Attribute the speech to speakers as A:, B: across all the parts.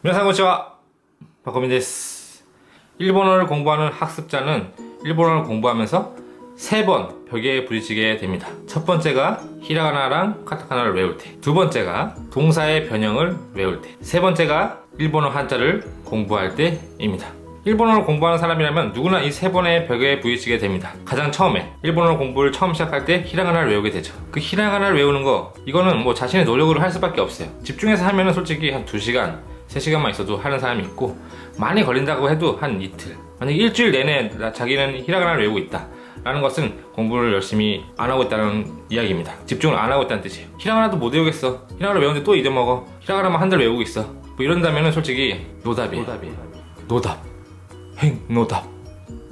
A: 皆さんこんにちは。パコミです。일본어를 공부하는 학습자는 일본어를 공부하면서 3번 벽에 부딪히게 됩니다. 첫 번째가 히라가나랑 카타카나를 외울 때, 두 번째가 동사의 변형을 외울 때, 세 번째가 일본어 한자를 공부할 때입니다. 일본어를 공부하는 사람이라면 누구나 이 3번의 벽에 부딪히게 됩니다. 가장 처음에 일본어 공부를 처음 시작할 때 히라가나를 외우게 되죠. 그 히라가나를 외우는 거, 이거는 뭐 자신의 노력으로 할 수밖에 없어요. 집중해서 하면은 솔직히 한 2시간 3시간만 있어도 하는 사람이 있고, 많이 걸린다고 해도 한 이틀, 만약 일주일 내내 자기는 히라가나를 외우고 있다 라는 것은 공부를 열심히 안 하고 있다는 이야기입니다. 집중을 안 하고 있다는 뜻이에요. 히라가나도 못 외우겠어, 히라가나 외우는데 또 잊어먹어, 히라가나만 한 달 외우고 있어, 뭐 이런다면은 솔직히 노답이에요. 노답.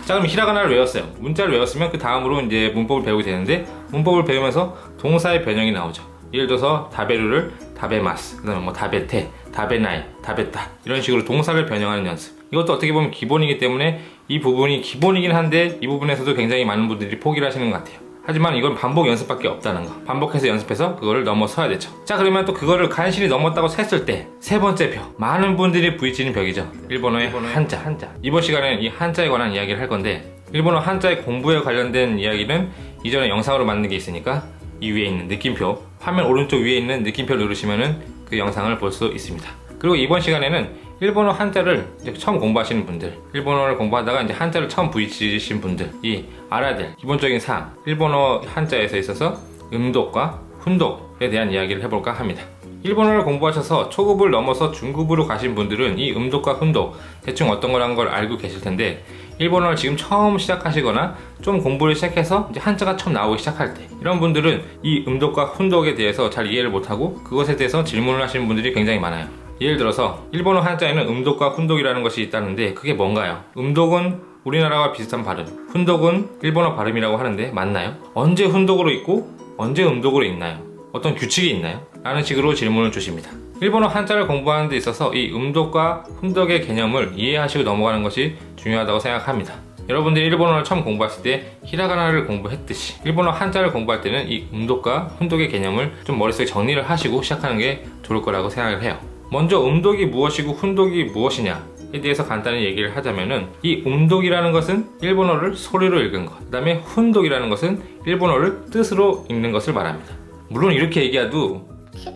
A: 자, 그럼 히라가나를 외웠어요. 문자를 외웠으면 그 다음으로 이제 문법을 배우게 되는데, 문법을 배우면서 동사의 변형이 나오죠. 예를 들어서 다베루를 다베마스, 그 다음에 뭐 다베테, 다베나이, 다베타, 이런 식으로 동사를 변형하는 연습. 이것도 어떻게 보면 기본이기 때문에 이 부분이 기본이긴 한데, 이 부분에서도 굉장히 많은 분들이 포기를 하시는 것 같아요. 하지만 이건 반복 연습밖에 없다는 거. 반복해서 연습해서 그거를 넘어서야 되죠. 자, 그러면 또 그거를 간신히 넘었다고 셌을 때 세 번째 벽, 많은 분들이 부딪히는 벽이죠. 일본어의 한자. 이번 시간에는 이 한자에 관한 이야기를 할 건데, 일본어 한자의 공부에 관련된 이야기는 이전에 영상으로 만든 게 있으니까 이 위에 있는 느낌표, 화면 오른쪽 위에 있는 느낌표를 누르시면은 그 영상을 볼 수 있습니다. 그리고 이번 시간에는 일본어 한자를 이제 처음 공부하시는 분들, 일본어를 공부하다가 이제 한자를 처음 부딪히신 분들이 알아야 될 기본적인 사항, 일본어 한자에서 있어서 음독과 훈독에 대한 이야기를 해볼까 합니다. 일본어를 공부하셔서 초급을 넘어서 중급으로 가신 분들은 이 음독과 훈독 대충 어떤 거라는 걸 알고 계실 텐데, 일본어를 지금 처음 시작하시거나 좀 공부를 시작해서 이제 한자가 처음 나오기 시작할 때, 이런 분들은 이 음독과 훈독에 대해서 잘 이해를 못하고 그것에 대해서 질문을 하시는 분들이 굉장히 많아요. 예를 들어서 일본어 한자에는 음독과 훈독이라는 것이 있다는데, 그게 뭔가요? 음독은 우리나라와 비슷한 발음, 훈독은 일본어 발음이라고 하는데 맞나요? 언제 훈독으로 있고 언제 음독으로 있나요? 어떤 규칙이 있나요? 라는 식으로 질문을 주십니다. 일본어 한자를 공부하는 데 있어서 이 음독과 훈독의 개념을 이해하시고 넘어가는 것이 중요하다고 생각합니다. 여러분들이 일본어를 처음 공부했을 때 히라가나를 공부했듯이 일본어 한자를 공부할 때는 이 음독과 훈독의 개념을 좀 머릿속에 정리를 하시고 시작하는 게 좋을 거라고 생각을 해요. 먼저 음독이 무엇이고 훈독이 무엇이냐에 대해서 간단히 얘기를 하자면은, 이 음독이라는 것은 일본어를 소리로 읽은 것, 그 다음에 훈독이라는 것은 일본어를 뜻으로 읽는 것을 말합니다. 물론 이렇게 얘기해도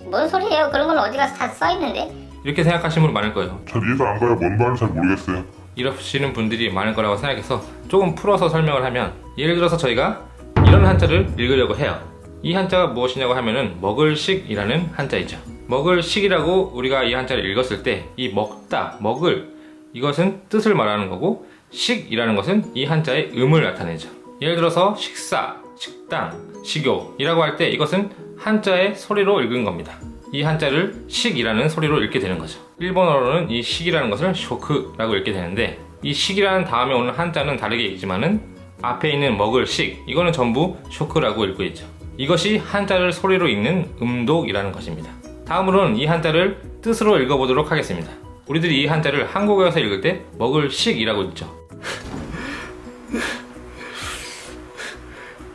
B: 뭔 소리예요? 그런 건 어디 가서 다 써있는데?
A: 이렇게 생각하시는 분 많을 거예요.
C: 잘 이해가 안 가요. 뭔 말인지 잘 모르겠어요.
A: 이러시는 분들이 많을 거라고 생각해서 조금 풀어서 설명을 하면, 예를 들어서 저희가 이런 한자를 읽으려고 해요. 이 한자가 무엇이냐고 하면은 먹을식이라는 한자이죠. 먹을식이라고 우리가 이 한자를 읽었을 때, 이 먹다, 먹을, 이것은 뜻을 말하는 거고, 식이라는 것은 이 한자의 음을 나타내죠. 예를 들어서 식사, 식당, 식욕이라고 할 때 이것은 한자의 소리로 읽은 겁니다. 이 한자를 식이라는 소리로 읽게 되는 거죠. 일본어로는 이 식이라는 것을 쇼크라고 읽게 되는데, 이 식이라는 다음에 오는 한자는 다르게 읽지만은 앞에 있는 먹을 식, 이거는 전부 쇼크라고 읽고 있죠. 이것이 한자를 소리로 읽는 음독이라는 것입니다. 다음으로는 이 한자를 뜻으로 읽어보도록 하겠습니다. 우리들이 이 한자를 한국어에서 읽을 때 먹을 식이라고 읽죠.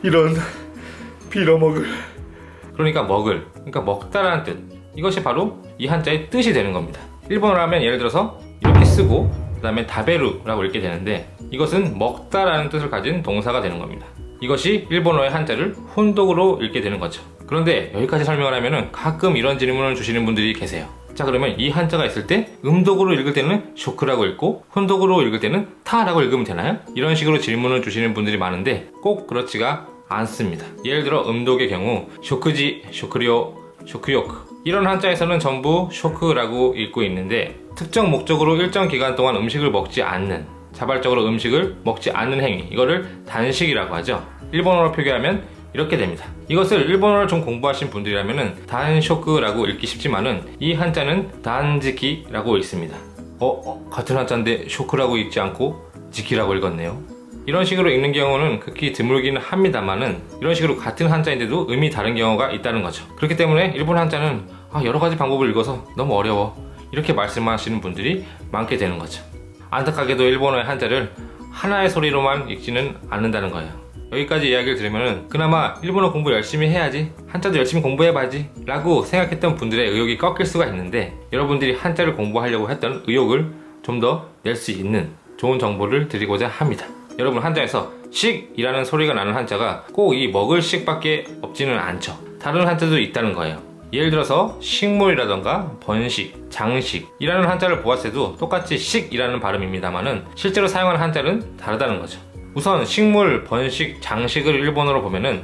C: 이런 빌어먹을.
A: 그러니까 먹을, 그러니까 먹다라는 뜻, 이것이 바로 이 한자의 뜻이 되는 겁니다. 일본어로 하면 예를 들어서 이렇게 쓰고 그 다음에 다베루라고 읽게 되는데, 이것은 먹다라는 뜻을 가진 동사가 되는 겁니다. 이것이 일본어의 한자를 훈독으로 읽게 되는 거죠. 그런데 여기까지 설명을 하면은 가끔 이런 질문을 주시는 분들이 계세요. 자, 그러면 이 한자가 있을 때 음독으로 읽을 때는 쇼크라고 읽고 훈독으로 읽을 때는 타라고 읽으면 되나요? 이런 식으로 질문을 주시는 분들이 많은데 꼭 그렇지가 않습니다. 예를 들어 음독의 경우 쇼크지, 쇼크리오, 쇼크요크, 이런 한자에서는 전부 쇼크라고 읽고 있는데, 특정 목적으로 일정 기간 동안 음식을 먹지 않는, 자발적으로 음식을 먹지 않는 행위, 이거를 단식이라고 하죠. 일본어로 표기하면 이렇게 됩니다. 이것을 일본어를 좀 공부하신 분들이라면은 단쇼크라고 읽기 쉽지만은 이 한자는 단지키라고 읽습니다. 같은 한자인데 쇼크라고 읽지 않고 지키라고 읽었네요. 이런 식으로 읽는 경우는 극히 드물기는 합니다만은, 이런 식으로 같은 한자인데도 의미 다른 경우가 있다는 거죠. 그렇기 때문에 일본 한자는 여러 가지 방법을 읽어서 너무 어려워, 이렇게 말씀하시는 분들이 많게 되는 거죠. 안타깝게도 일본어의 한자를 하나의 소리로만 읽지는 않는다는 거예요. 여기까지 이야기를 들으면 그나마 일본어 공부 열심히 해야지, 한자도 열심히 공부해봐야지 라고 생각했던 분들의 의욕이 꺾일 수가 있는데, 여러분들이 한자를 공부하려고 했던 의욕을 좀 더 낼 수 있는 좋은 정보를 드리고자 합니다. 여러분, 한자에서 식이라는 소리가 나는 한자가 꼭 이 먹을 식밖에 없지는 않죠. 다른 한자도 있다는 거예요. 예를 들어서 식물이라던가 번식, 장식이라는 한자를 보았을 때도 똑같이 식이라는 발음입니다만은 실제로 사용하는 한자는 다르다는 거죠. 우선 식물, 번식, 장식을 일본어로 보면은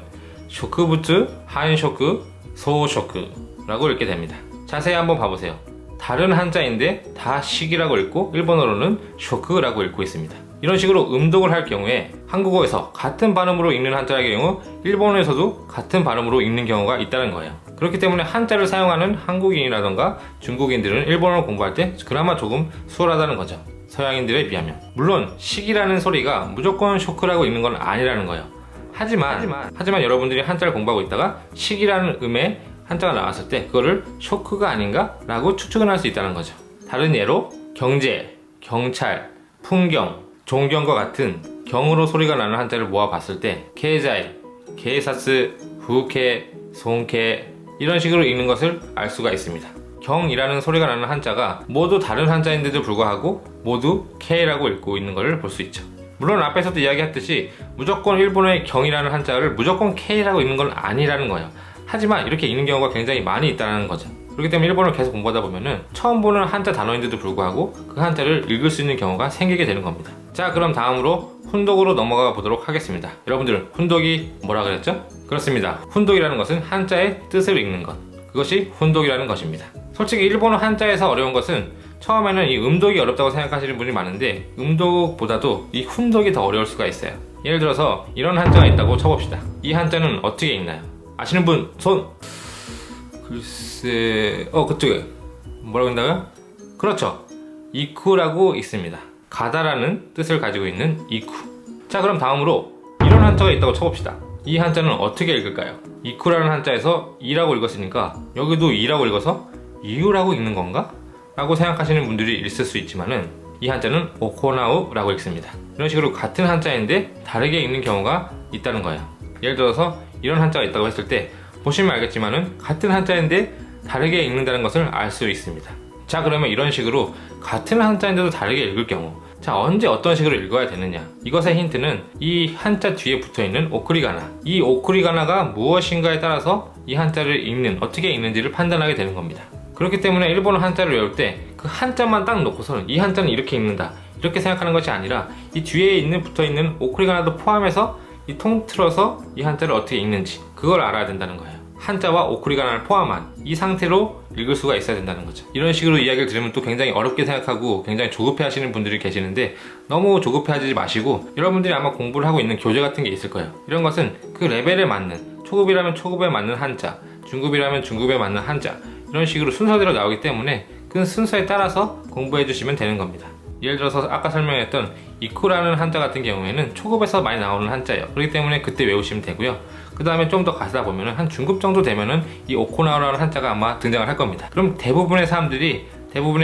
A: 쇼크부츠, 한쇼크, 소쇼크라고 읽게 됩니다. 자세히 한번 봐보세요. 다른 한자인데 다 식이라고 읽고 일본어로는 쇼크라고 읽고 있습니다. 이런 식으로 음독을 할 경우에 한국어에서 같은 발음으로 읽는 한자의 경우 일본어에서도 같은 발음으로 읽는 경우가 있다는 거예요. 그렇기 때문에 한자를 사용하는 한국인이라던가 중국인들은 일본어를 공부할 때 그나마 조금 수월하다는 거죠. 서양인들에 비하면. 물론 식이라는 소리가 무조건 쇼크라고 읽는 건 아니라는 거예요. 하지만 여러분들이 한자를 공부하고 있다가 식이라는 음의 한자가 나왔을 때 그거를 쇼크가 아닌가? 라고 추측을 할 수 있다는 거죠. 다른 예로 경제, 경찰, 풍경, 존경과 같은 경으로 소리가 나는 한자를 모아봤을 때 케이자이, 케이사스, 후케, 송케 이런 식으로 읽는 것을 알 수가 있습니다. 경이라는 소리가 나는 한자가 모두 다른 한자인데도 불구하고 모두 K라고 읽고 있는 것을 볼 수 있죠. 물론 앞에서도 이야기했듯이 무조건 일본어의 경이라는 한자를 무조건 K라고 읽는 건 아니라는 거예요. 하지만 이렇게 읽는 경우가 굉장히 많이 있다는 거죠. 그렇기 때문에 일본어를 계속 공부하다 보면은 처음 보는 한자 단어인데도 불구하고 그 한자를 읽을 수 있는 경우가 생기게 되는 겁니다. 자, 그럼 다음으로 훈독으로 넘어가 보도록 하겠습니다. 여러분들, 훈독이 뭐라 그랬죠? 그렇습니다. 훈독이라는 것은 한자의 뜻을 읽는 것, 그것이 훈독이라는 것입니다. 솔직히 일본어 한자에서 어려운 것은 처음에는 이 음독이 어렵다고 생각하시는 분이 많은데 음독보다도 이 훈독이 더 어려울 수가 있어요. 예를 들어서 이런 한자가 있다고 쳐봅시다. 이 한자는 어떻게 읽나요? 아시는 분 손! 글쎄... 그쪽에 뭐라고 읽나요? 그렇죠, 이쿠라고 있습니다. 가다라는 뜻을 가지고 있는 이쿠. 자, 그럼 다음으로 이런 한자가 있다고 쳐봅시다. 이 한자는 어떻게 읽을까요? 이쿠라는 한자에서 이라고 읽었으니까 여기도 이라고 읽어서 이유라고 읽는 건가? 라고 생각하시는 분들이 있을 수 있지만은 이 한자는 오코나우라고 읽습니다. 이런 식으로 같은 한자인데 다르게 읽는 경우가 있다는 거예요. 예를 들어서 이런 한자가 있다고 했을 때 보시면 알겠지만은 같은 한자인데 다르게 읽는다는 것을 알 수 있습니다. 자, 그러면 이런 식으로 같은 한자인데도 다르게 읽을 경우, 자, 언제 어떤 식으로 읽어야 되느냐? 이것의 힌트는 이 한자 뒤에 붙어있는 오쿠리가나, 이 오쿠리가나가 무엇인가에 따라서 이 한자를 읽는, 어떻게 읽는지를 판단하게 되는 겁니다. 그렇기 때문에 일본어 한자를 외울 때 그 한자만 딱 놓고서는 이 한자는 이렇게 읽는다, 이렇게 생각하는 것이 아니라 이 뒤에 붙어있는 오쿠리가나도 포함해서 이 통틀어서 이 한자를 어떻게 읽는지 그걸 알아야 된다는 거예요. 한자와 오쿠리가나를 포함한 이 상태로 읽을 수가 있어야 된다는 거죠. 이런 식으로 이야기를 들으면 또 굉장히 어렵게 생각하고 굉장히 조급해 하시는 분들이 계시는데 너무 조급해 하지 마시고, 여러분들이 아마 공부를 하고 있는 교재 같은 게 있을 거예요. 이런 것은 그 레벨에 맞는, 초급이라면 초급에 맞는 한자, 중급이라면 중급에 맞는 한자, 이런 식으로 순서대로 나오기 때문에 그 순서에 따라서 공부해 주시면 되는 겁니다. 예를 들어서 아까 설명했던 이쿠라는 한자 같은 경우에는 초급에서 많이 나오는 한자예요. 그렇기 때문에 그때 외우시면 되고요. 그 다음에 좀 더 가시다 보면은 한 중급 정도 되면은 이 오코나우라는 한자가 아마 등장을 할 겁니다. 그럼 대부분의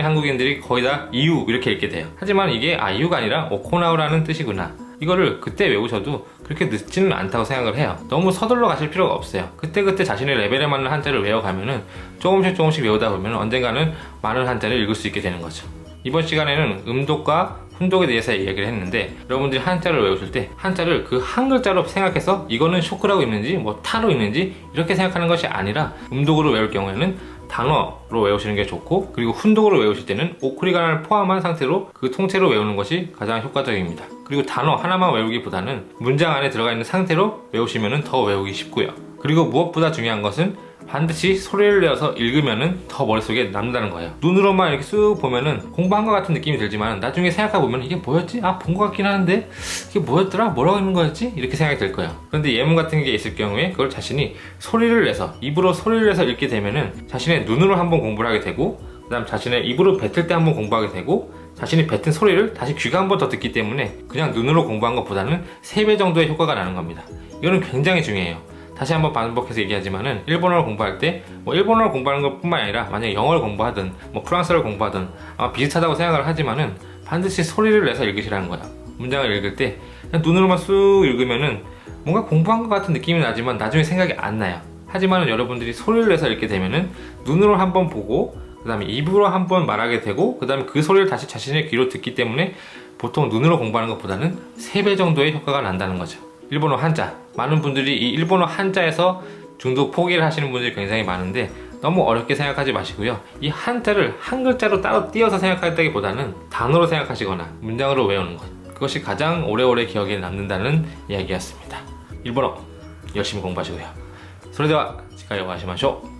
A: 한국인들이 거의 다 이유 이렇게 읽게 돼요. 하지만 이게 이유가 아니라 오코나우라는 뜻이구나, 이거를 그때 외우셔도 그렇게 늦지는 않다고 생각을 해요. 너무 서둘러 가실 필요가 없어요. 그때그때 자신의 레벨에 맞는 한자를 외워가면은 조금씩 외우다 보면 언젠가는 많은 한자를 읽을 수 있게 되는 거죠. 이번 시간에는 음독과 훈독에 대해서 이야기를 했는데, 여러분들이 한자를 외우실 때 한자를 그 한 글자로 생각해서 이거는 쇼크라고 읽는지 뭐 타로 읽는지 이렇게 생각하는 것이 아니라 음독으로 외울 경우에는 단어로 외우시는 게 좋고, 그리고 훈독으로 외우실 때는 오쿠리가나를 포함한 상태로 그 통째로 외우는 것이 가장 효과적입니다. 그리고 단어 하나만 외우기보다는 문장 안에 들어가 있는 상태로 외우시면 더 외우기 쉽고요. 그리고 무엇보다 중요한 것은 반드시 소리를 내어서 읽으면은 더 머릿속에 남는다는 거예요. 눈으로만 이렇게 쑥 보면은 공부한 것 같은 느낌이 들지만 나중에 생각해보면 이게 뭐였지? 본 것 같긴 하는데 이게 뭐였더라? 뭐라고 읽는 거였지? 이렇게 생각이 들 거예요. 그런데 예문 같은 게 있을 경우에 그걸 자신이 소리를 내서, 입으로 소리를 내서 읽게 되면은 자신의 눈으로 한번 공부를 하게 되고, 그 다음 자신의 입으로 뱉을 때 한번 공부하게 되고, 자신이 뱉은 소리를 다시 귀가 한 번 더 듣기 때문에 그냥 눈으로 공부한 것보다는 3배 정도의 효과가 나는 겁니다. 이거는 굉장히 중요해요. 다시 한번 반복해서 얘기하지만은 일본어를 공부할 때 일본어를 공부하는 것 뿐만 아니라 만약에 영어를 공부하든 프랑스어를 공부하든 아마 비슷하다고 생각을 하지만은 반드시 소리를 내서 읽으시라는 거야. 문장을 읽을 때 그냥 눈으로만 쑥 읽으면은 뭔가 공부한 것 같은 느낌이 나지만 나중에 생각이 안 나요. 하지만 여러분들이 소리를 내서 읽게 되면은 눈으로 한번 보고 그 다음에 입으로 한번 말하게 되고 그 다음에 그 소리를 다시 자신의 귀로 듣기 때문에 보통 눈으로 공부하는 것보다는 3배 정도의 효과가 난다는 거죠. 일본어 한자, 많은 분들이 이 일본어 한자에서 중독 포기를 하시는 분들이 굉장히 많은데 너무 어렵게 생각하지 마시고요. 이 한자를 한 글자로 따로 띄어서 생각하다기보다는 단어로 생각하시거나 문장으로 외우는 것, 그것이 가장 오래오래 기억에 남는다는 이야기였습니다. 일본어 열심히 공부하시고요. それでは次回お会いしましょう。